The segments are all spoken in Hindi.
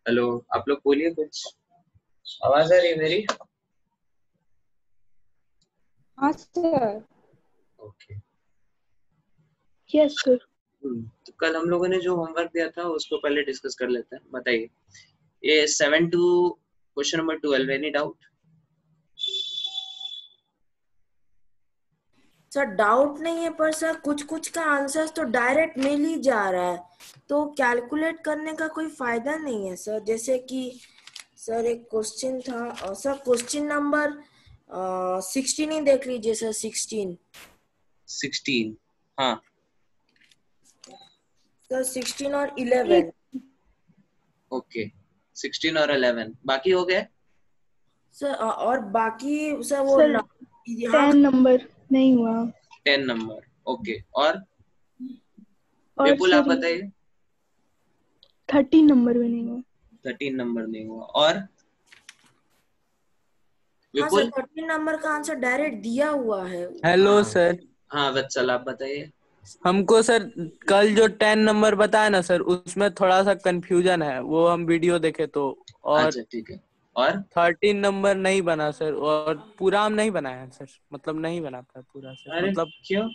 हेलो, आप लोग बोलिए कुछ। आवाज आ रही है मेरी? हाँ सर। ओके। Yes sir. तो कल हम लोगों ने जो होमवर्क दिया था उसको पहले डिस्कस कर लेते हैं। बताइए, ये 7 to question number 12, any doubt? Sir doubt नहीं है, पर सर कुछ कुछ का आंसर तो डायरेक्ट मिल ही जा रहा है, तो कैलकुलेट करने का कोई फायदा नहीं है सर। जैसे कि सर एक क्वेश्चन था, सर क्वेश्चन नंबर 16 ही देख लीजिए सर। 16, हाँ सर 16 और 11। ओके, 16 और 11 बाकी हो गए सर और बाकी सर वो सर यहाँ 10 नंबर नहीं हुआ। 10 नंबर। ओके, और और विपुल आप सर बताइए। 13 नंबर भी नहीं हुआ। 13 नंबर नहीं हुआ। और हाँ सर, विपुल? 13 नंबर का आंसर डायरेक्ट दिया हुआ है। Hello sir. हाँ वत्सल आप बताइए। हमको सर कल जो 10 नंबर बताया ना सर, उसमें थोड़ा सा कंफ्यूजन है, वो हम वीडियो देखे तो। और अच्छा ठीक है। और 13 नंबर नहीं बना सर, और पूरा हम नहीं बनाया है सर, मतलब नहीं बना पाया पूरा सर, अरे मतलब क्यों?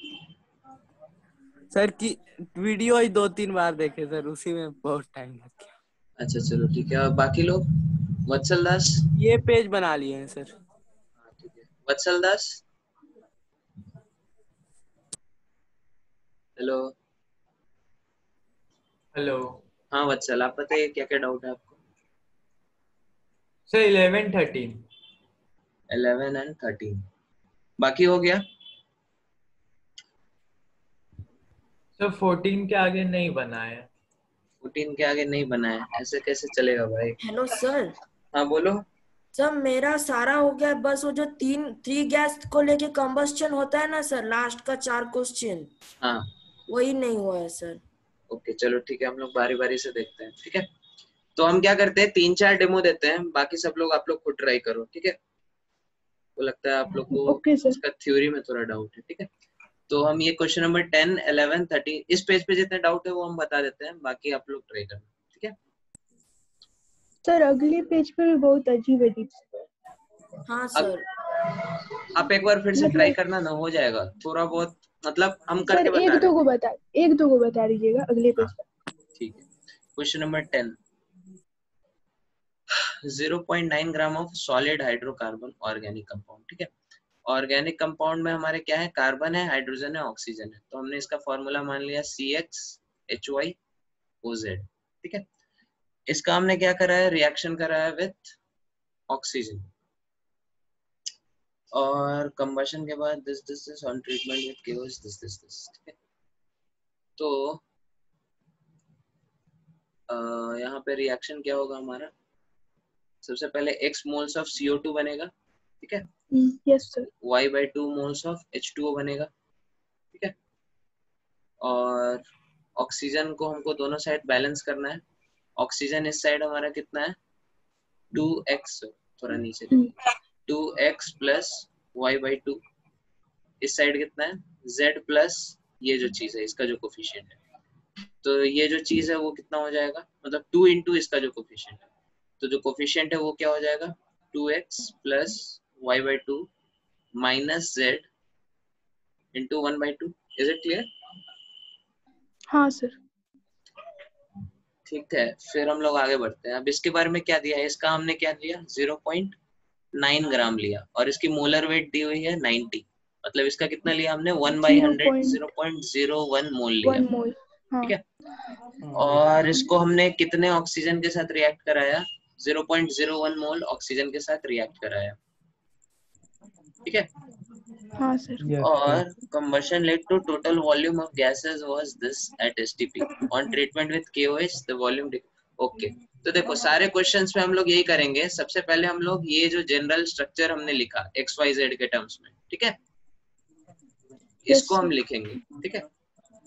सर की वीडियो ही 2-3 बार देखे सर, उसी में बहुत टाइम लग गया। अच्छा चलो ठीक है। और बाकी लोग? वत्सल दास? ये पेज बना लिए हैं सर। हाँ ठीक है। वत्सल दास? हेलो। हेलो हाँ वत्सल आप बताइए, क्या क्या डाउट है आपको? सर 11-13। 11 and 13 बाकी हो गया। सर 14 के आगे नहीं बना है। 14 के आगे नहीं बना है? ऐसे कैसे चलेगा भाई? Hello sir. हाँ बोलो। सर मेरा सारा हो गया, बस वो जो थ्री गैस को लेके कंबस्टन होता है ना सर, लास्ट का 4 क्वेश्चन हाँ वही नहीं हुआ है सर। ओके चलो ठीक है, हम लोग बारी बारी से देखते हैं। ठीक है, तो हम क्या करते हैं, 3-4 डेमो देते हैं, बाकी सब लोग आप लोग खुद ट्राई करो। ठीक है, वो लगता है आप लोग को ओके सर। इसका थ्योरी में थोड़ा डाउट है। ठीक है, तो हम ये क्वेश्चन नंबर 10, 11, 13 इस पेज पे जितने डाउट है वो हम बता देते हैं, बाकी आप लोग ट्राई करना। ठीक है सर अगले पेज पे भी बहुत अजीब अजीब। हाँ अब सर। आप एक बार फिर से ट्राई मतलब करना ना, हो जाएगा थोड़ा बहुत, मतलब हम सर करके बता रहे हैं। एक दो को बता दीजिएगा अगले हाँ पेज पे। ठीक है। Question number 10, 0.9 gram of solid hydrocarbon organic compound. ठीक है, ऑर्गेनिक कंपाउंड में हमारे क्या है, कार्बन है, हाइड्रोजन है, ऑक्सीजन है, तो हमने इसका फॉर्मूला मान लिया CxHyOZ। ठीक है, इसका हमने क्या करा है, रिएक्शन करा है विथ ऑक्सीजन, और कंबशन के बाद this on treatment with KOH this. ठीक है, तो यहाँ पे रिएक्शन क्या होगा हमारा, सबसे पहले x मोल्स ऑफ CO2 बनेगा। ठीक है, yes sir. Y/2 moles of H2O बनेगा। ठीक है, और ऑक्सीजन को हमको दोनों साइड बैलेंस करना है। ऑक्सीजन इस साइड हमारा कितना है, 2x, थोड़ा नीचे 2x प्लस Y/2, इस साइड कितना है, Z प्लस ये जो चीज है इसका जो कोफिशिएंट है, तो ये जो चीज है वो कितना हो जाएगा, मतलब 2 इंटू इसका जो कोफिशिएंट है, तो जो कोफिशिएंट है वो क्या हो जाएगा, 2x plus Y/2 minus Z into 1/2। Is it clear? हाँ सर। ठीक है, फिर हम लोग आगे बढ़ते हैं। अब इसके बारे में क्या दिया है, इसका हमने क्या दिया, 0.9 ग्राम लिया, और इसकी मोलर वेट दी हुई है 90, मतलब इसका कितना लिया हमने, 1/100 0.01 मोल लिया। 1 मोल। हाँ। ठीक है, और इसको हमने कितने ऑक्सीजन के साथ रिएक्ट कराया, 0.01 मोल ऑक्सीजन के साथ रिएक्ट कराया। ठीक है, हाँ सर। और combustion led to total volume of gases was this at STP on treatment with KOH the volume okay तो देखो सारे क्वेश्चंस में हम लोग यही करेंगे। सबसे पहले हम लोग ये जो जनरल स्ट्रक्चर हमने लिखा XYZ के टर्म्स में, ठीक है, इसको हम लिखेंगे। ठीक है,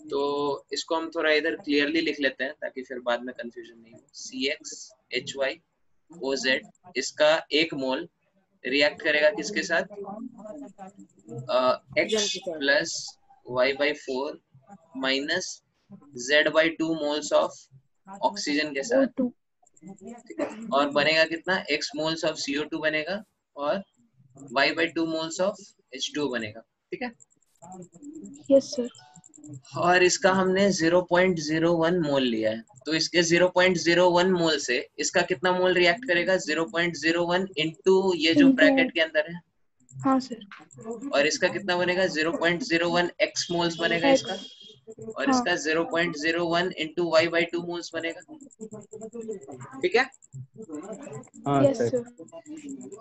तो इसको हम थोड़ा इधर क्लियरली लिख लेते हैं ताकि फिर बाद में कंफ्यूजन नहीं हो। CxHyOZ, इसका एक मोल रिएक्ट करेगा किसके साथ, x plus y/4 minus Z/2 moles of oxygen के साथ। O2। ठीक है, और बनेगा कितना, x मोल्स ऑफ CO2 बनेगा और y/2 मोल्स ऑफ H2O बनेगा। ठीक है, यस सर। और इसका हमने 0.01 मोल लिया है, तो इसके 0.01 मोल से इसका कितना मोल रिएक्ट करेगा, 0.01 इंटू ये जो Into- ब्रैकेट के अंदर है, हाँ सर। और इसका कितना बनेगा, 0.01 x मोल्स बनेगा X, इसका, और हाँ। इसका 0.01 इंटू y/2 मोल्स बनेगा। ठीक है, यस सर।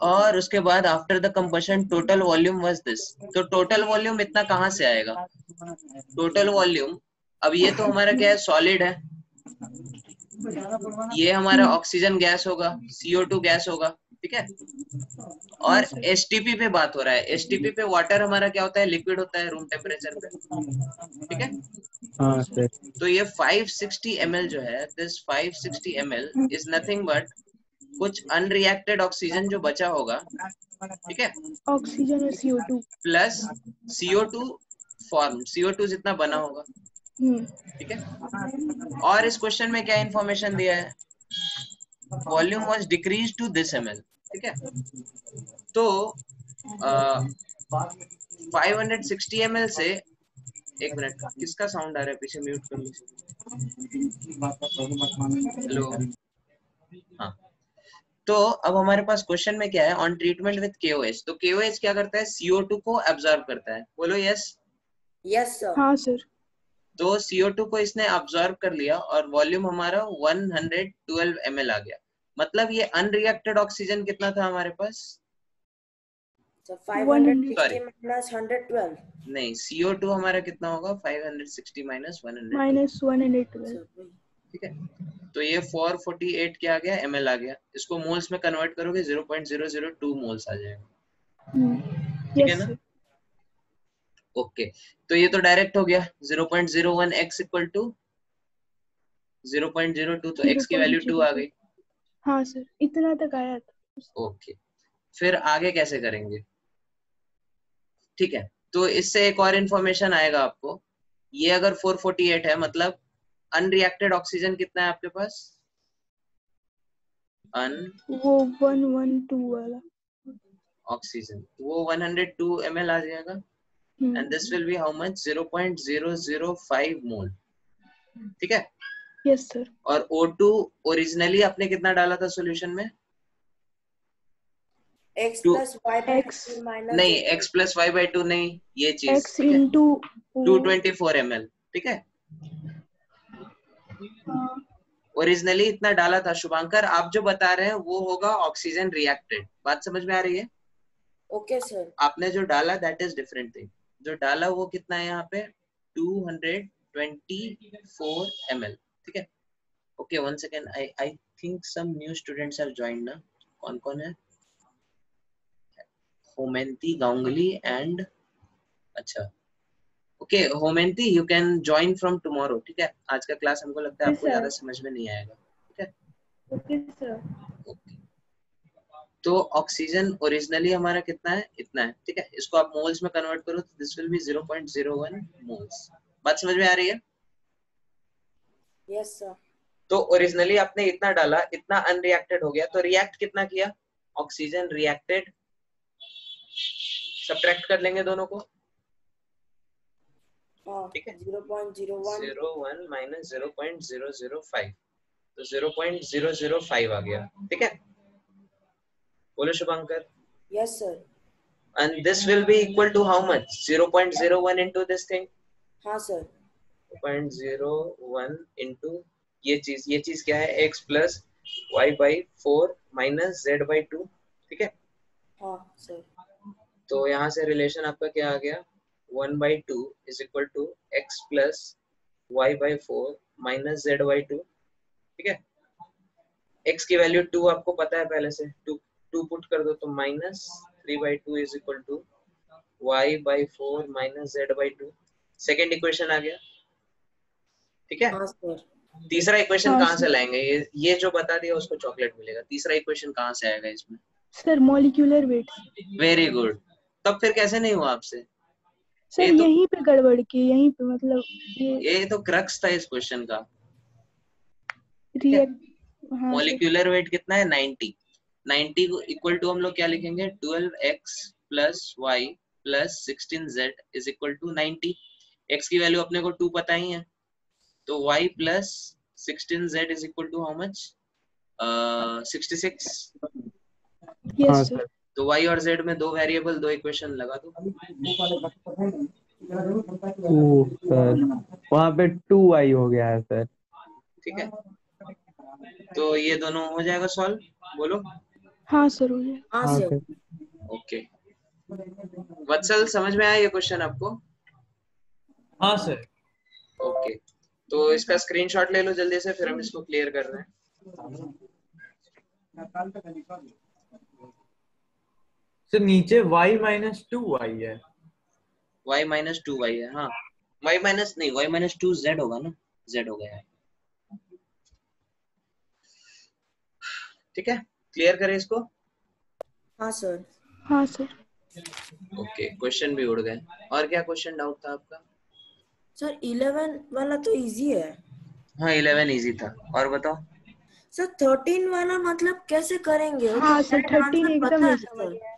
और उसके बाद after the combustion total volume was this, तो टोटल वॉल्यूम इतना कहाँ से आएगा, टोटल वॉल्यूम, अब ये तो हमारा क्या है, सॉलिड है, ये हमारा ऑक्सीजन गैस होगा, CO2 गैस होगा। ठीक है, और एसटीपी पे बात हो रहा है, एसटीपी पे वाटर हमारा क्या होता है, लिक्विड होता है रूम टेम्परेचर पे। ठीक है, हाँ सर। तो ये 560 ml जो है, this 560 ml is nothing but कुछ अनरिएक्टेड ऑक्सीजन जो बचा होगा, ठीक है, ऑक्सीजन और CO2 plus CO2 form, CO2 जितना बना होगा। ठीक है, और इस क्वेश्चन में क्या इंफॉर्मेशन दिया है, volume was decrease to this ml। ठीक है, तो 560 ml से, एक मिनट, किसका साउंड आ रहा है पीछे, म्यूट कर लीजिए। हेलो, हाँ, तो अब हमारे पास क्वेश्चन में क्या है, ऑन ट्रीटमेंट विद KOH, तो KOH क्या करता है, CO2 को एब्जॉर्ब करता है, बोलो यस। Yes sir. हाँ सर। तो CO2 को इसने एब्जॉर्ब कर लिया और वॉल्यूम हमारा 112 ml आ गया, मतलब ये अनरिएक्टेड ऑक्सीजन कितना था हमारे पास, So 560 Sorry. minus 112. नहीं, CO2 हमारा कितना होगा, 560 माइनस 112। माइनस 112। ठीक है, तो ये 448 क्या आ गया, ml आ गया, इसको मोल्स में कन्वर्ट करोगे 0.002 मोल्स आ जाएगा। ठीक है ना, ओके, तो ये तो डायरेक्ट हो गया, 0.01 x इक्वल टू 0.02, तो x की वैल्यू 2 आ गई। हाँ सर, इतना तक आया था। ओके, फिर आगे कैसे करेंगे, ठीक है, तो इससे एक और इन्फॉर्मेशन आएगा आपको, ये अगर 448 है, मतलब अनरिएक्टेड ऑक्सीजन कितना है आपके पास, वो 112 वाला ऑक्सीजन, वो 102 ml आ जाएगा, and this will be how much, 0.005 मोल। ठीक है, यस सर। और O2 ओरिजिनली आपने कितना डाला था सॉल्यूशन में, X plus Y by X 2 minus नहीं, Z by x plus Y by 2 नहीं, ये चीज, X इंटू 224 ml। ठीक है, ओरिजिनली इतना डाला था। शुभांकर, आप जो बता रहे हैं वो होगा ऑक्सीजन रिएक्टेड, बात समझ में आ रही है, Okay सर। आपने जो डाला दैट इज डिफरेंट थिंग, जो डाला वो कितना है यहाँ पे, 224 ml। ठीक है, okay, one second, I think some new students have joined ना, कौन कौन है, होमेंती, गांगुली एंड, अच्छा, okay, Haimanti, you can join from tomorrow. ठीक है, आज का क्लास हमको लगता है आपको ज्यादा समझ में नहीं आएगा। ठीक है, ओके सर। ओके, तो ऑक्सीजन ओरिजिनली हमारा कितना है, इतना है। ठीक है, इसको आप मोल्स में कन्वर्ट करो तो दिस विल बी 0.01 मोल्स। बात समझ में आ रही है? Yes sir. तो ओरिजिनली आपने इतना डाला, इतना अनरिएक्टेड हो गया, तो रिएक्ट कितना किया, ऑक्सीजन रिएक्टेड, सब्ट्रैक्ट कर लेंगे दोनों को। ठीक है, 0.01 माइनस 0.005, तो 0.005 आ गया। ठीक है, बोलो Shubhankar. Yes sir. And this will be equal to how much, 0.01 into this thing, हाँ सर। 0.01 into ये चीज क्या है, x plus y by 4 minus z by 2। ठीक है, हाँ सर। तो यहाँ से रिलेशन आपका क्या आ गया, 1/2 is equal to x plus y by 4 minus z by 2। ठीक है, x की वैल्यू 2 आपको पता है पहले से, 2 पुट कर दो तो minus 3/2 is equal to y by 4 minus z by 2। Second equation आ गया। ठीक है, हाँ सर। तीसरा इक्वेशन कहाँ से लाएंगे, ये जो बता दिया उसको चॉकलेट मिलेगा। तीसरा इक्वेशन कहाँ से आएगा इसमें, sir molecular weight. Very good, तब फिर कैसे नहीं हुआ आपसे सर, यहीं पे गड़बड़ की, यहीं पे मतलब ये तो क्रक्स था इस क्वेश्चन का। हाँ सर। मॉलिक्यूलर वेट कितना है 90। 90 को इक्वल टू हम लोग क्या लिखेंगे 12x plus Y plus 16z is equal to 90। x की वैल्यू अपने को 2 पता ही है, तो y plus 16z is equal to how much 66। Yes हाँ सर। सर। तो y और z में दो वेरिएबल, दो इक्वेशन लगा दो। सर वहाँ पे 2y हो गया है सर। ठीक है, तो ये दोनों हो जाएगा सॉल्व, बोलो। हाँ सर हो जाएगा। हाँ हाँ सर। सर। ओके वत्सल, समझ में आया ये क्वेश्चन आपको? हाँ सर। ओके, तो इसका स्क्रीनशॉट ले लो जल्दी से, फिर हम इसको क्लियर कर रहे हैं। सर नीचे y माइनस 2y है। y माइनस 2y है, हाँ y माइनस नहीं, y माइनस 2z होगा ना, z हो गया है। ठीक है, क्लियर करें इसको। हाँ सर। हाँ सर। ओके, क्वेश्चन भी उड़ गए। और क्या क्वेश्चन डाउट था आपका? सर 11 वाला तो इजी है। हाँ 11 इजी था, और बताओ। सर 13 वाला मतलब कैसे करेंगे? वो तो हाँ सर डायरेक्ट 13 आंसर एकदम पता नहीं है समझ सर। में आया।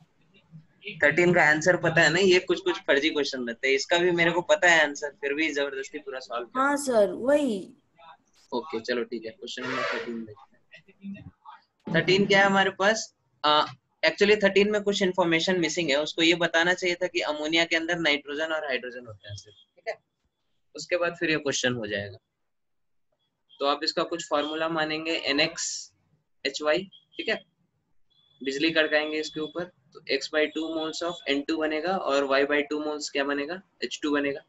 13 का आंसर पता है ना, ये कुछ कुछ फर्जी क्वेश्चन रहते हैं, इसका भी मेरे को पता है आंसर, फिर भी जबरदस्ती पूरा सॉल्व कर। हाँ सर वही। ओके चलो ठीक है, क्वेश्चन नंबर 13 देखते हैं। 13 क्या है हमारे पास? एक्चुअली 13 में कुछ इन्फॉर्मेशन मिसिंग है, उसको ये बताना चाहिए था कि अमोनिया के अंदर नाइट्रोजन और हाइड्रोजन होता है सिर्फ। ठीक है, उसके बाद फिर ये क्वेश्चन हो जाएगा। तो आप इसका कुछ फॉर्मूला मानेंगे NXHY। ठीक है, बिजली कड़काएंगे इसके ऊपर, तो x/2 मोल्स ऑफ N2 बनेगा और y/2 मोल्स क्या बनेगा, H2 बनेगा।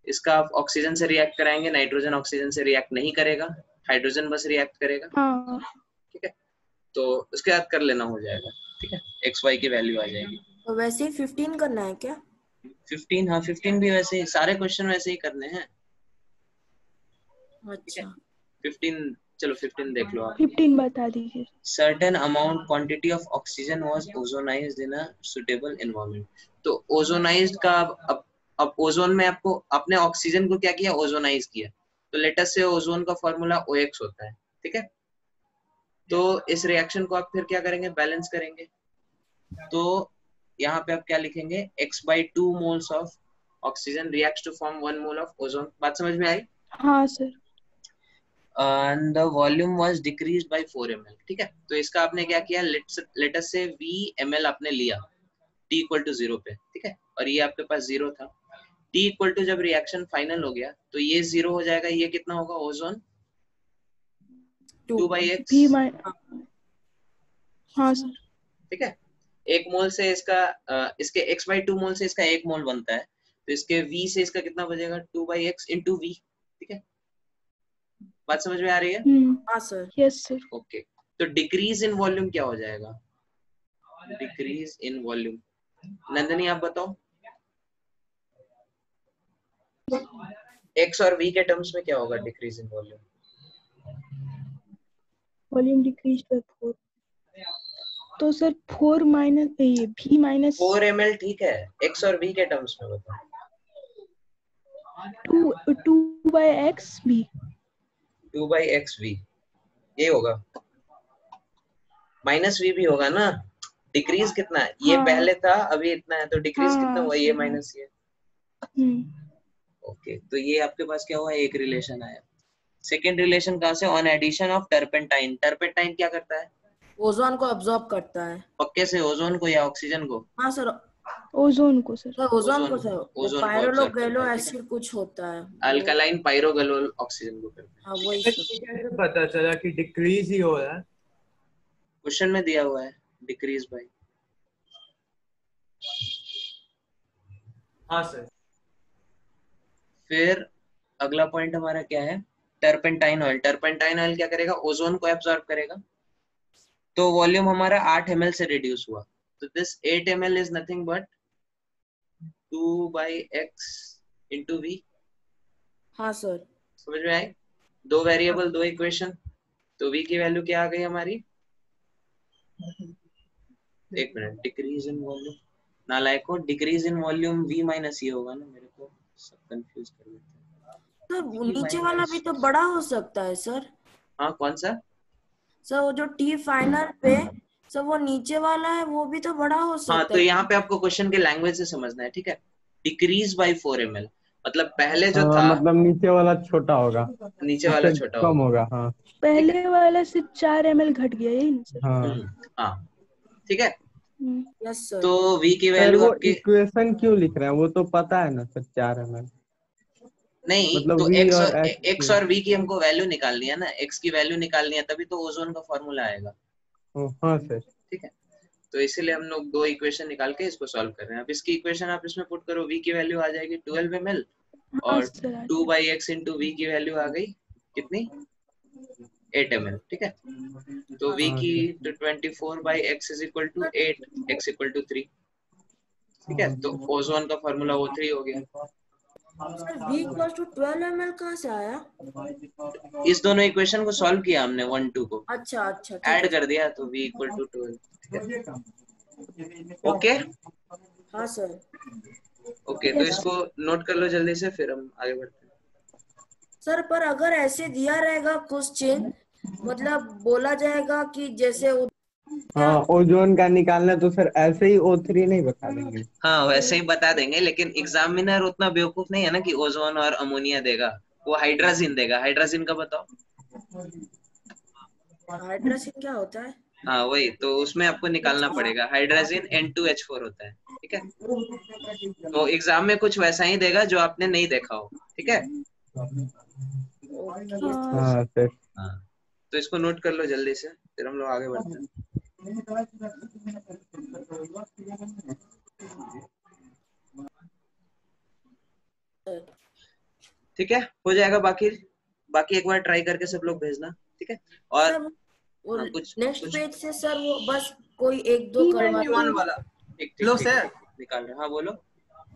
इसका आप ऑक्सीजन से रिएक्ट कराएंगे, नाइट्रोजन ऑक्सीजन से रिएक्ट नहीं करेगा, हाइड्रोजन बस रिएक्ट करेगा। हाँ ठीक है, तो उसके बाद कर लेना, हो जाएगा। ठीक है, XY की वैल्यू आ जाएगी। तो वैसे ही 15 करना है क्या? 15, हाँ 15 भी वैसे ही, सारे क्वेश्चन वैसे ही करने हैं। अच्छा। 15, चलो 15 देख लो आप। 15 बता दीजिए। Certain amount quantity of oxygen was ozonized in a suitable environment। तो ओजोनाइज्ड का अब ओजोन में आपको अपने ऑक्सीजन को क्या किया, ओजोनाइज किया। तो लेटेस्ट से ओजोन का फॉर्मूला OX होता है। ठीक है, तो इस रिएक्शन को आप फिर क्या करेंगे, बैलेंस करेंगे। तो यहाँ पे आप क्या लिखेंगे, x/2 moles of oxygen reacts to form 1 mole of ozone. बात समझ में आई? हाँ sir. and the volume was decreased by 4 ml। ठीक है, तो इसका आपने क्या किया, लेटस से V ml आपने लिया t इक्वल टू 0 पे। ठीक है, और ये आपके पास 0 था। t इक्वल टू जब रिएक्शन फाइनल हो गया तो ये 0 हो जाएगा, ये कितना होगा, ओजोन 2/x। भी हाँ सर। ठीक है, एक मोल से इसका इसके x/2 मोल से इसका 1 मोल बनता है, तो इसके V से इसका कितना बचेगा, 2/x इंटू V। ठीक है, बात समझ में आ रही है? हाँ सर। Yes sir. ओके, तो डिक्रीज इन वॉल्यूम क्या हो जाएगा, डिक्रीज इन वॉल्यूम। नंदनी आप बताओ, x और v के टर्म्स में क्या होगा decrease in volume? Volume decrease by 4, तो सर 4 माइनस ये v माइनस 4 ml। ठीक है, x और v के टर्म्स में बताओ। 2/x v। 2/x v, ये होगा। माइनस v भी होगा ना, डिक्रीज कितना है, ये हाँ। पहले था अभी इतना है, तो डिक्रीज हाँ, कितना हुआ, ये सही। माइनस ये। ओके, तो ये आपके पास क्या हुआ, एक रिलेशन आया। सेकेंड रिलेशन कहाँ से, on addition of turpentine. Turpentine क्या करता है, ओजोन को अब्सॉर्ब करता है। पक्के से ओजोन को या ऑक्सीजन को? हाँ सर। ओजोन को सर। सर ओजोन को सर, वो ओजोन को पायरोलो absorb गैलो करता है, ठीक एसिड कुछ होता है वो। अल्कलाइन पायरोगलोल ऑक्सीजन को करता है। हाँ वही सर सर। ये कैसे पता चला कि डिक्रीज ही हो रहा है? क्वेश्चन में दिया हुआ है डिक्रीज बाय। हाँ सर। फिर अगला पॉइंट हमारा क्या है, टर्पेंटाइन ऑयल। टर्पेंटाइन ऑयल क्या करेगा, ओजोन को एब्जॉर्ब करेगा। तो वॉल्यूम हमारा 8 ml से रिड्यूस हुआ, तो this 8 ml is nothing but 2/x into v। हाँ सर। समझ में आई? दो वेरिएबल, दो इक्वेशन, तो v की वैल्यू क्या आ गई हमारी, एक मिनट, डिक्रीज इन वॉल्यूम, नालायको, decrease in volume v minus ये होगा ना, मेरे को सब कंफ्यूज कर देते हैं। सर नीचे वाला भी तो बड़ा हो सकता है सर। हाँ कौन सा, सर वो जो टी फाइनल पे सर वो नीचे वाला है वो भी तो बड़ा हो हाँ, सकता तो है। यहाँ पे आपको क्वेश्चन के लैंग्वेज से समझना है, ठीक है। डिक्रीज बाय 4 ml, मतलब पहले जो था मतलब नीचे वाला छोटा होगा, नीचे वाला इससे छोटा कम होगा, होगा। हाँ ठीक है। पहले वाला से 4 ml घट गया, यही ना सर? हाँ हाँ, ठीक है। Yes sir. तो v की सर, वैल्यू वो आपकी इक्वेशन क्यों लिख रहे हैं? वो तो पता है ना सर, 4 ml। नहीं, मतलब तो V और x और v की हमको वैल्यू निकालनी है ना, x की वैल्यू निकालनी है, तभी तो ओजोन का फॉर्मूला आएगा, हाँ सर। ठीक है। तो इसीलिए हम लोग दो इक्वेशन निकाल के इसको सॉल्व कर रहे हैं। अब इसकी इक्वेशन आप इसमें पुट करो, v की वैल्यू आ जाएगी 12 ml हाँ और सर, आ 2 जाए। बाई एक्स इंटू वी की वैल्यू आ गई कितनी, 8 ml, ठीक है। तो v हाँ की सर। तो 24 by X is equal to 8, x equal to 3, ठीक है। तो ओजोन का फॉर्मूला O3 हो गया। Sir V equal to 12 ml कहाँ से आया? इस दोनों इक्वेशन को सॉल्व किया हमने 1 2 को अच्छा अच्छा ठीक ऐड है। कर दिया, तो v इक्वल टू 12। ओके हाँ सर। ओके, तो यस। इसको नोट कर लो जल्दी से, फिर हम आगे बढ़ते हैं। सर पर अगर ऐसे दिया रहेगा क्वेश्चन, मतलब बोला जाएगा कि जैसे हाँ, ओजोन का निकालना है, तो सर ऐसे ही O3 नहीं बता देंगे? हाँ, वैसे ही बता देंगे, लेकिन एग्जामिनर उतना बेवकूफ नहीं है ना कि ओजोन और अमोनिया देगा, वो हाइड्राजिन देगा। हाइड्राजिन का बताओ। हाइड्रोजन क्या होता है? हाँ वही तो, उसमें आपको निकालना पड़ेगा। हाइड्राजिन N2H4 होता है, ठीक है। तो एग्जाम में कुछ वैसा ही देगा जो आपने नहीं देखा हो, ठीक है। ओके हाँ सर। हाँ सर। हाँ, तो इसको नोट कर लो जल्दी से, फिर हम लोग आगे बढ़ते हैं। ठीक है, हो जाएगा। बाकी बाकी एक बार ट्राई करके सब लोग भेजना, ठीक है। और सर वो हाँ, कुछ नेक्स्ट कुछ पेज से सर वो बस कोई एक दो करवा 21 दो। वाला। ठीक हेलो ठीक ठीक सर, ठीक निकाल रहे हैं। हाँ बोलो।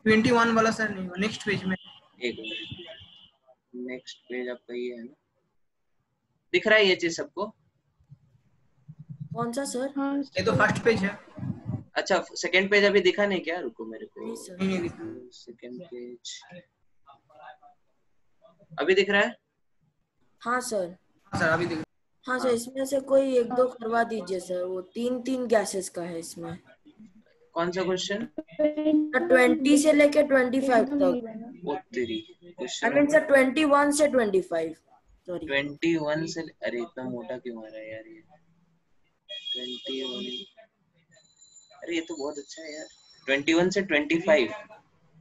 21 वाला सर नहीं, नेक्स्ट पेज में। एक मिनट, नेक्स्ट पेज आपका ये है ना, दिख रहा है ये चीज सबको? कौन सा सर? हाँ ये तो सर। फर्स्ट पेज है। अच्छा, सेकंड पेज अभी दिखा नहीं क्या? रुको मेरे को, नहीं सर। नहीं दिखा। सेकंड पेज अभी दिख रहा है? हाँ सर। हाँ सर, अभी दिख। हाँ सर, इसमें से कोई एक दो करवा दीजिए सर, वो तीन तीन गैसेस का है इसमें। कौन सा क्वेश्चन? 20 से लेके 25 तक। ओ तेरी, आई क्वेश्चन मीन नंबर सर 21 से 25, सॉरी। 21 से, अरे इतना मोटा क्यों आ रहा है यार ये? 21, अरे ये तो बहुत अच्छा है यार। 21 से 25।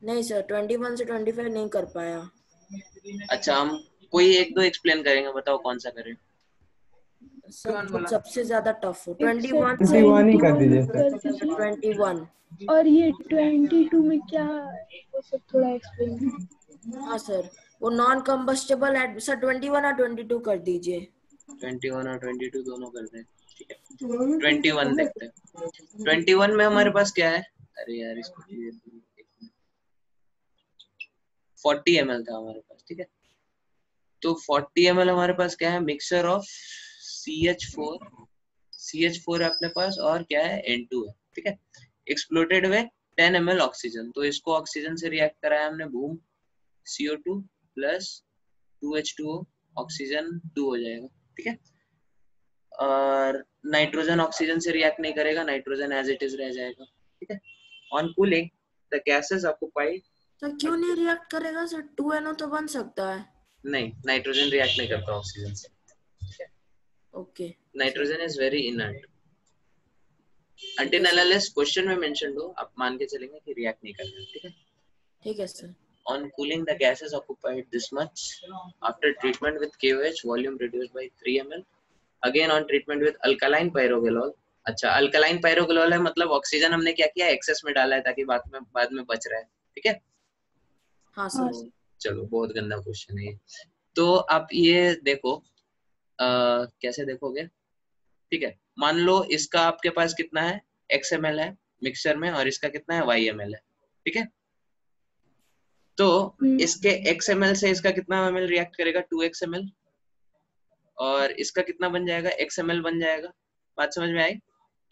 नहीं सर, 21 से 25 नहीं कर पाया। अच्छा, हम कोई एक दो एक्सप्लेन करेंगे, बताओ कौन सा करें? सर जो सबसे ज्यादा टफ हो, एक से 21 से 21 ही कर 21 दीजिए सर। कर दीजिए। 21। और ये 22 में क्या है, वो सब थोड़ा एक्सप्लेन। हाँ सर, वो नॉन कंबस्टेबल सर 21 और 22 कर दीजिए। 21 और 22 दोनों कर दें, ठीक है। 21 देखते हैं। 21 में हमारे पास क्या है? अरे यार इसको 40 ml था हमारे पास, ठीक है। तो 40 ml हमारे पास क्या है? मिक्सचर ऑफ CH4 है अपने पास, और क्या है? N2 है, ठीक है। एक्सप्लोडेड में 10 ml ऑक्सीजन, तो इसको ऑक्सीजन से रिएक्ट कराया हमने, boom, CO2 plus 2H2O, oxygen 2 हो जाएगा, ठीक है। और नाइट्रोजन ऑक्सीजन से रिएक्ट नहीं करेगा, नाइट्रोजन एज इट इज रह जाएगा, ठीक है। On cooling the gases occupied, sir क्यों नहीं रिएक्ट करेगा सर? 2NO तो बन सकता है। नहीं, नाइट्रोजन रिएक्ट नहीं करता ऑक्सीजन से, ठीक है। Okay. Nitrogen is very inert until Yes, sir. Unless question में मेंशन्ड हो, आप मान के चलेंगे कि रिएक्ट नहीं कर रहे, ठीक है। ठीक है sir. On cooling, the gases occupied this much. After treatment with KOH, volume reduced by 3 ml. Again on treatment with alkaline pyrogalol. अच्छा, अल्कलाइन पायरोग्लोल है, मतलब ऑक्सीजन हमने क्या किया? एक्सेस में डाला है ताकि बाद में बच रहा है, ठीक है। हाँ हाँ सर। चलो, बहुत गंदा क्वेश्चन है ये। तो आप ये देखो, कैसे देखोगे? ठीक है, मान लो इसका आपके पास कितना है? XML है मिक्सचर में, और इसका कितना है? YML है, ठीक है। तो इसके XML से इसका कितना ml रिएक्ट करेगा? 2XML, और इसका कितना बन जाएगा? XML बन जाएगा। बात समझ में आई?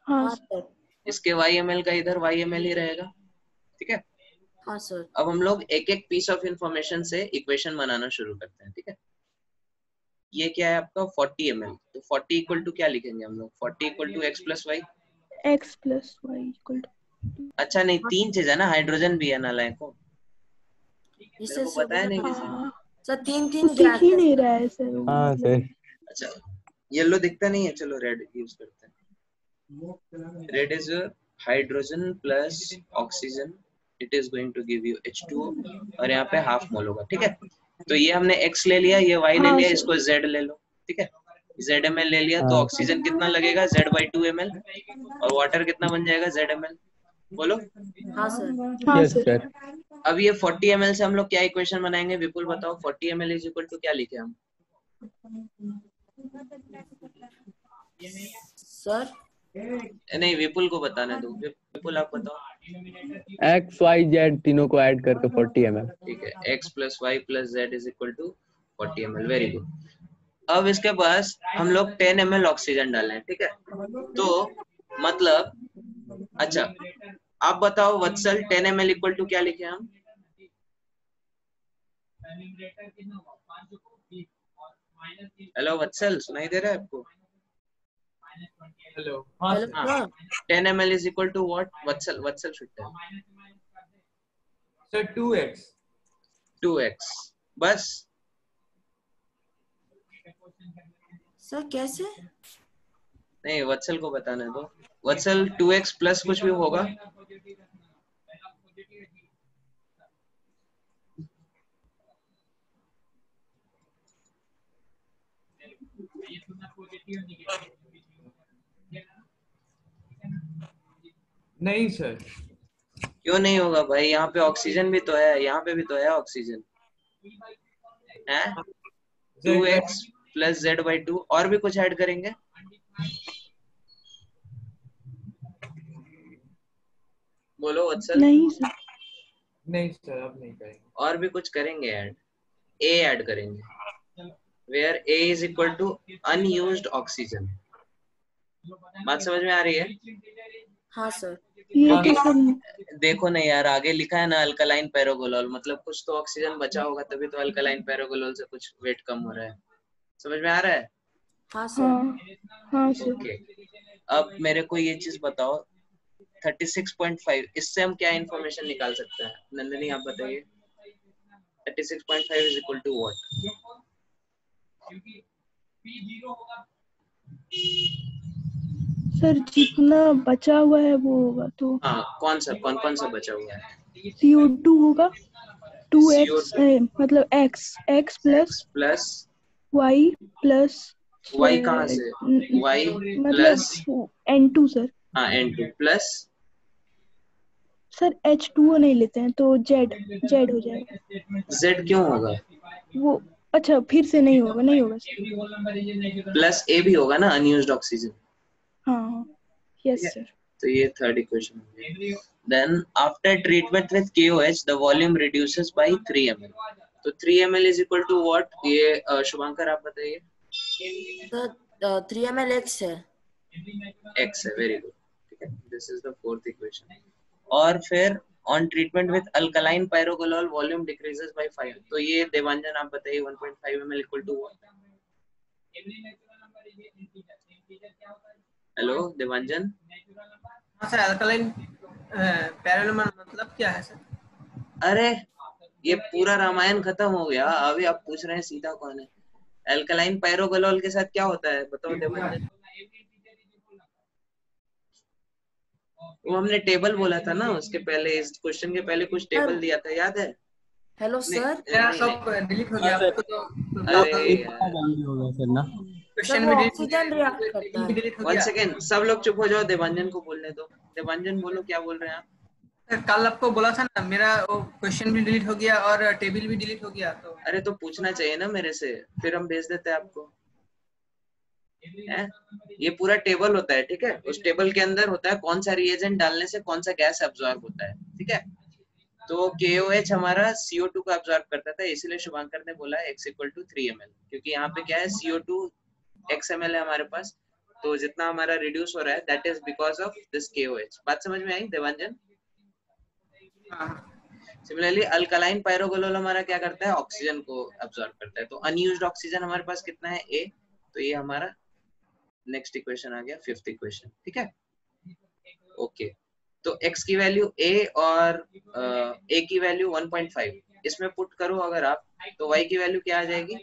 हाँ हाँ सर। इसके YML का इधर YML ही रहेगा, ठीक है। हाँ सर। अब हम लोग एक एक पीस ऑफ इंफॉर्मेशन से इक्वेशन बनाना शुरू करते हैं, ठीक है। ये क्या है आपका 40 ml, तो 40 इक्वल टू क्या लिखेंगे हम लोग? 40 equal to x plus Y. x plus Y equal to. अच्छा नहीं, तीन चीज है ना, हाइड्रोजन भी है नालायक को, मेरे इसे को बताया नहीं किसी ने। हाँ सर, तीन वो तीन दिख गैस ही है नहीं सर। रहा है सर, वो हाँ मतलब सर। अच्छा येलो दिखता नहीं है, चलो रेड यूज करते हैं। Red is hydrogen plus oxygen, it is going to give you H2O, और यहाँ पे हाफ मोल होगा, ठीक है। तो ये हमने x ले लिया, ये y ले हाँ लिया, सर। इसको z ले लो, ठीक है। ZmL ले लिया, तो हाँ ऑक्सीजन कितना लगेगा? Z/2 ml, और वाटर कितना बन जाएगा? ZmL। बोलो। हाँ सर। हाँ यस सर। सर। अब ये 40 ml से हम लोग क्या इक्वेशन बनाएंगे? विपुल बताओ। 40 ml इज इक्वल टू क्या लिखे हम? सर नहीं, विपुल को बताने दो। विपुल आप बताओ। एक्स वाई जेड तीनों को ऐड करके 40 ml। ठीक है, x plus Y plus Z is equal to 40 ml, very good. अब इसके पास हम लोग 10 ml ऑक्सीजन डालें, ठीक है। तो मतलब अच्छा आप बताओ वत्सल, 10 ml इक्वल टू क्या लिखे हम? हेलो वत्सल, सुनाई दे रहा है आपको? हेलो हाँ हेलो सर। हाँ, sir. 10 ml is equal to what? Vatsal, Vatsal should tell. Sir 2x। 2x, बस। सर कैसे? नहीं, वत्सल को बताने दो। वत्सल 2x प्लस कुछ भी होगा? नहीं सर। क्यों नहीं होगा भाई? यहाँ पे ऑक्सीजन भी तो है, यहाँ पे भी तो है ऑक्सीजन है। 2x प्लस Z/2, और भी कुछ ऐड करेंगे? बोलो वत्सल। नहीं सर। नहीं सर, अब नहीं करेंगे। और भी कुछ करेंगे ऐड? A ऐड करेंगे, where A is equal to unused oxygen. बात समझ में आ रही है? हाँ सर। ये हाँ तो सर। सर देखो ना यार, आगे लिखा है ना अल्कलाइन पैरागोलोल, मतलब कुछ तो ऑक्सीजन बचा होगा, तभी तो अल्कलाइन पैरागोलोल से कुछ वेट कम हो रहा है। समझ में आ रहा है? हाँ सर। हाँ हाँ सर। ओके, अब मेरे को ये चीज बताओ, 36.5, इससे हम क्या इंफॉर्मेशन निकाल सकते हैं? नंदिनी आप बताइए। 36.5 is equal to what? Sir जितना बचा हुआ है वो होगा, तो हाँ, कौन सा बचा हुआ है? CO2 होगा 2x, CO2 मतलब x plus x plus y plus y, कहाँ से? y मतलब प्लस N2 सर। हाँ N2 प्लस सर H2O नहीं लेते हैं तो Z हो जाएगा। Z क्यों होगा? वो अच्छा, फिर से नहीं होगा, नहीं होगा सर। प्लस A भी होगा ना, अनयूज्ड ऑक्सीजन। हाँ यस सर। तो ये थर्ड इक्वेशन हो गई। Then after treatment with KOH the volume reduces by 3 ml। तो 3 ml is equal to what? ये शुभंकर आप बताइए। सर 3 ml x है। x है, वेरी गुड, ठीक है। This is the fourth equation. और फिर on treatment with alkaline pyrogallol volume decreases by 5। तो ये देवांजन आप बताइए, 1.5 ml equal to what? Hello Devanjan. हाँ सर, अल्कलाइन पैरानॉर्मल मतलब क्या है सर? अरे ये पूरा रामायण खत्म हो गया, अभी आप पूछ रहे हैं सीता कौन है? अल्कलाइन पायरोगोलोल के साथ क्या होता है बताओ देवांजन। वो हमने टेबल बोला था ना उसके पहले, इस क्वेश्चन के पहले कुछ टेबल दिया था, याद है? हेलो नहीं सर। मेरा नहीं सब नहीं। डिलीट हो हाँ गया, सर। आपको तो अरे एक यार, जल्दी हो गया सर ना। क्वेश्चन वो भी डिलीट हो ऑक्सीजन गया, रिएक्ट करता टेबल भी है। डिलीट हो 1 गया। सेकेंड, सब लोग चुप हो जाओ, देवांजन को बोलने दो। देवांजन बोलो, क्या बोल रहे हैं आप? सर, कल आपको बोला था ना, मेरा वो क्वेश्चन भी डिलीट हो गया और टेबल भी डिलीट हो गया, तो अरे तो पूछना चाहिए ना मेरे से, फिर हम भेज देते हैं आपको। है? ये पूरा टेबल होता है, ठीक है। उस टेबल के अंदर होता है कौन सा रिएजेंट डालने से कौन सा गैस एब्जॉर्ब होता है, ठीक है। तो KOH हमारा CO2 को एब्जॉर्ब करता था, इसीलिए शुभांकर ने बोला x इक्वल टू 3 ml, क्योंकि यहाँ पे क्या है, CO2 x ml है हमारे पास, तो जितना हमारा रिड्यूस हो रहा है that is because of this KOH। बात समझ में आई देवांजन? हाँ। सिमिलरली अल्कलाइन पायरोग्लोल हमारा क्या करता है, ऑक्सीजन को अब्सॉर्ब करता है। तो अनयूज्ड ऑक्सीजन हमारे पास कितना है, A। तो ये हमारा नेक्स्ट इक्वेशन आ गया, फिफ्थ इक्वेशन। ठीक है, ओके। तो x की वैल्यू A और A की वैल्यू 1.5 इसमें पुट करो अगर आप, तो y की वैल्यू क्या आ जाएगी,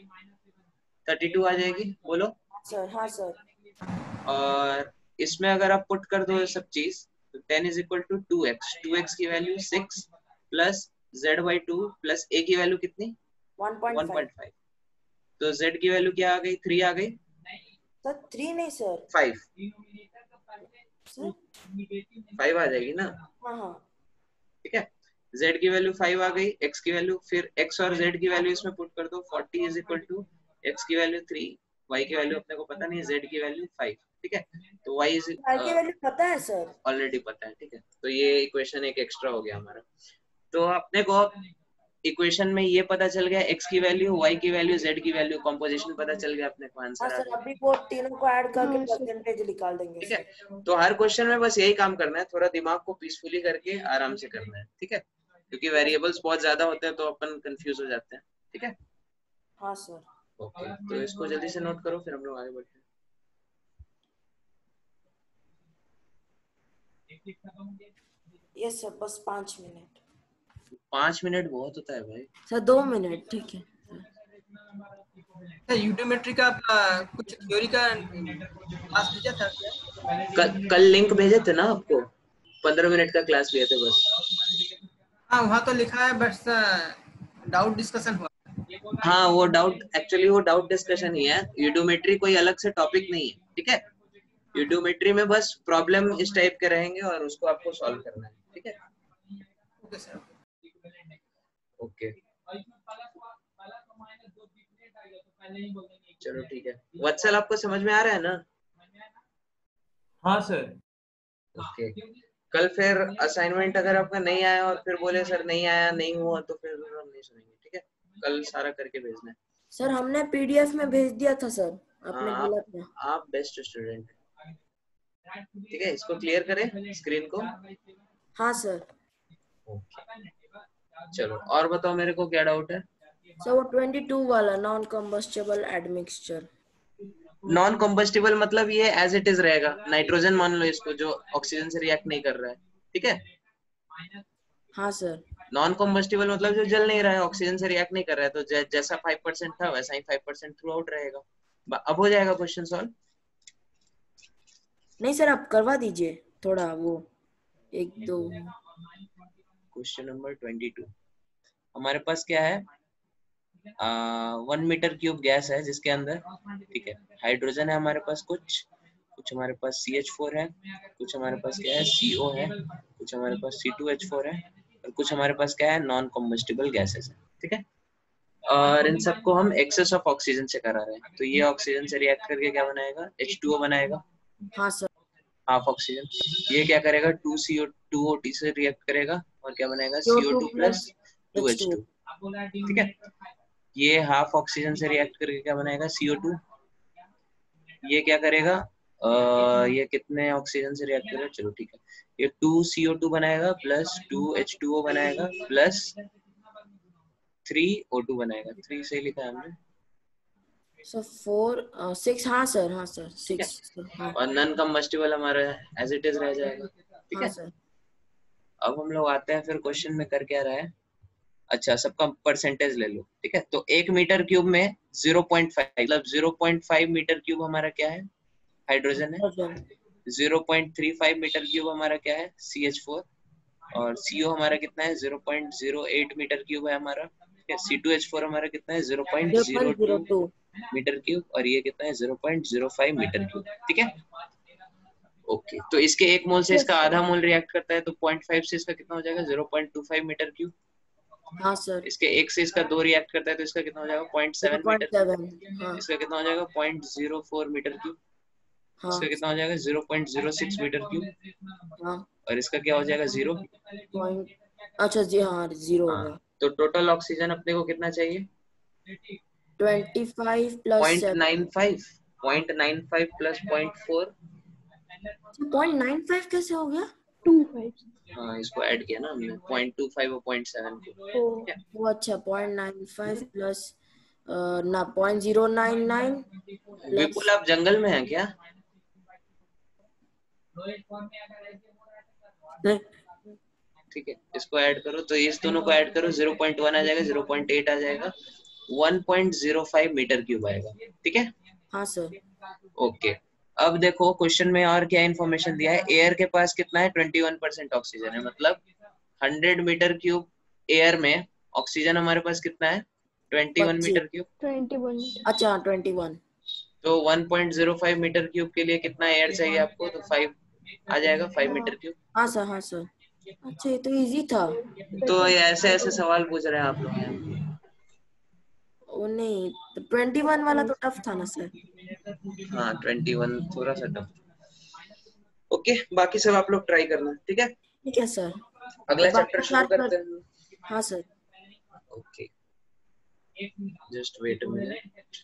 32 आ जाएगी, बोलो। सर हाँ सर। और इसमें अगर आप पुट कर दो ये सब चीज, तो 10 is equal to 2x। 2x की value 6 plus z/2 plus A की वैल्यू कितनी, 1.5 1.5। तो z की वैल्यू क्या आ गई, 3 आ गई, सर 3 नहीं सर 5 सर 5 आ जाएगी ना। हाँ हाँ ठीक है, z की वैल्यू 5 आ गई, x की वैल्यू, फिर x और z की वैल्यू इसमें पुट कर दो। 40 इज इक्वल टू x की वैल्यू 3, y की वैल्यू अपने को पता नहीं, z की वैल्यू 5। ठीक है, तो y इज y की वैल्यू पता है सर। ऑलरेडी पता है। ठीक है, तो ये इक्वेशन एक एक्स्ट्रा हो गया हमारा। तो अपने को इक्वेशन में ये पता चल गया, x की वैल्यू, y की वैल्यू, z की वैल्यू, कंपोजिशन पता चल गया, अपने को हाँ आंसर आ सर गया। अभी वो तीनों को ऐड करके हाँ, सर। परसेंटेज निकाल देंगे ठीक है, सर। तो हर क्वेश्चन में बस यही काम करना है, थोड़ा दिमाग को पीसफुली करके आराम से करना है। ठीक है, क्योंकि वेरिएबल्स बहुत ज्यादा होते हैं तो अपन कंफ्यूज हो जाते हैं। ठीक है, हाँ सर। ओके। तो इसको जल्दी से नोट करो, फिर हम लोग आगे बढ़ते हैं। यस सर बस 5 मिनट। 5 मिनट बहुत होता है भाई। सर 2 मिनट ठीक है। यूटियोमेट्री का कुछ थ्योरी का क्लास भेजा था क्या? कल लिंक भेजे थे ना आपको, 15 मिनट का क्लास लिए थे बस। हाँ वहाँ तो लिखा है, बस डाउट डिस्कशन हुआ। हाँ, वो डाउट, एक्चुअली वो डाउट डिस्कशन ही है, यूडोमेट्री कोई अलग से टॉपिक नहीं है। ठीक है, यूडोमेट्री में बस प्रॉब्लम इस टाइप के रहेंगे और उसको आपको सॉल्व करना है। ठीक है, ओके सर। ओके, चलो ठीक है। वत्सल आपको समझ में आ रहा है ना? हाँ सर। ओके, कल फिर असाइनमेंट अगर आपका नहीं आया और फिर बोले सर नहीं आया, नहीं हुआ, तो फिर हम नहीं सुनेंगे। ठीक है, कल सारा करके भेजना है। सर हमने पीडीएफ में भेज दिया था सर, आपने हाँ, बोला था। आप बेस्ट स्टूडेंट हैं। ठीक है, इसको क्लियर करें स्क्रीन को। हाँ सर। चलो और बताओ, मेरे को क्या डाउट है? सर वो 22 वाला non combustible admixture. Non combustible मतलब ये एज इट इज रहेगा, नाइट्रोजन मान लो इसको, जो ऑक्सीजन से रिएक्ट नहीं कर रहा है। ठीक है, हाँ सर। नॉन कंबस्टिबल मतलब जो जल नहीं रहा है, ऑक्सीजन से रिएक्ट नहीं कर रहा है। तो जैसा 5% था वैसा ही 5% थ्रू आउट रहेगा। अब हो जाएगा क्वेश्चन सॉल्व। नहीं सर आप करवा दीजिए थोड़ा वो 1-2। क्वेश्चन नंबर 22 हमारे पास क्या है, 1 मीटर क्यूब गैस है जिसके अंदर, ठीक है, हाइड्रोजन है हमारे पास, कुछ हमारे पास CH4 है, कुछ हमारे पास क्या है CO है, कुछ हमारे पास C2H4 है, और कुछ हमारे पास क्या है नॉन कम्बस्टिबल गैसेस है। ठीक है, और इन सबको हम एक्सेस ऑफ ऑक्सीजन से करा रहे हैं। तो ये ऑक्सीजन से रिएक्ट करके क्या बनाएगा, H2O बनाएगा, हाँ सर। Half oxygen. ये क्या करेगा, 2CO2OT से रिएक्ट करेगा और क्या बनाएगा, CO2 प्लस 2H2। ठीक है, ये हाफ ऑक्सीजन से रिएक्ट करके क्या बनाएगा, CO2। ये क्या करेगा, ये कितने ऑक्सीजन से रिएक्ट करेगा, चलो ठीक है, ये 2CO2 बनाएगा प्लस 2H2O बनाएगा प्लस 3O2 बनाएगा। 3 से लिखा है हमने सर 4 6 हाँ सर, हाँ सर 6 हाँ। और नॉन कंबस्टिबल हमारा एज इट इज रह जाएगा। ठीक हाँ है, सर। अब हम लोग आते हैं फिर क्वेश्चन में कर क्या रहा है। अच्छा, सबका परसेंटेज ले लो। ठीक है, तो 1 मीटर क्यूब में 0.5 मतलब 0.5 मीटर क्यूब हमारा क्या है, हाइड्रोजन है। 0.35 मीटर क्यूब हमारा क्या है, CH4, और CO हमारा कितना है, 0.08 मीटर क्यूब है हमारा। ठीक है, C2H4 हमारा कितना है, 0.02 मीटर क्यूब, और ये कितना है, 0.05 मीटर क्यूब। ठीक है, ओके। तो इसके 1 मोल से इसका आधा मोल रिएक्ट करता है, तो 0.5 से इसका कितना हो जाएगा, 0.25 मीटर क्यूब। हाँ सर। इसके 1 से इसका 2 रिएक्ट करता है, तो इसका कितना हो जाएगा, 0.7 मीटर क्यूब। हाँ। इसका कितना हो जाएगा, 0.04 मीटर क्यूब। हाँ। इसका कितना हो जाएगा, 0.06 मीटर क्यूब। हाँ। और इसका क्या हो जाएगा, 0। अच्छा जी, हाँ 0 होगा। तो टोटल ऑक्सीजन अपने को कितना चाहिए, 25 प्लस 0.95 0.95 प्लस 0.4 0.95 कैसे हो गया? 25 हाँ इसको ऐड किया ना हमने 0.25 और 0.7 को। ओ, ठीक है, वो अच्छा 0.95 प्लस ना 0.099 प्लस विपुल आप जंगल में हैं क्या? ठीक है, इसको ऐड करो तो इस दोनों को ऐड करो, 0.1 आ जाएगा, 0.8 आ जाएगा, 1.05 मीटर क्यूब आएगा। ठीक है, हाँ सर। ओके। अब देखो क्वेश्चन में और क्या इन्फॉर्मेशन दिया है। एयर के पास कितना है? 21% ऑक्सीजन है, मतलब 100 मीटर क्यूब एयर में ऑक्सीजन हमारे पास कितना है? 21 25 मीटर क्यूब। 21 अच्छा 21 तो 1.05 मीटर क्यूब के लिए कितना एयर चाहिए आपको? तो 5 आ जाएगा, 5 मीटर क्यूब। हाँ सर हाँ सर। अच्छा ये तो इजी था। तो ये ऐसे ऐसे सवाल पूछ रहे हैं आप लोग। वो नहीं तो 21 वाला तो टफ था ना सर। हाँ 21 थोड़ा सा टफ। ओके, बाकी सब आप लोग ट्राई करना। ठीक है, ठीक है सर। अगला तो चैप्टर बाकी शुरू स्टार्ट करते कर। हैं। हाँ sir. Okay, just wait a minute.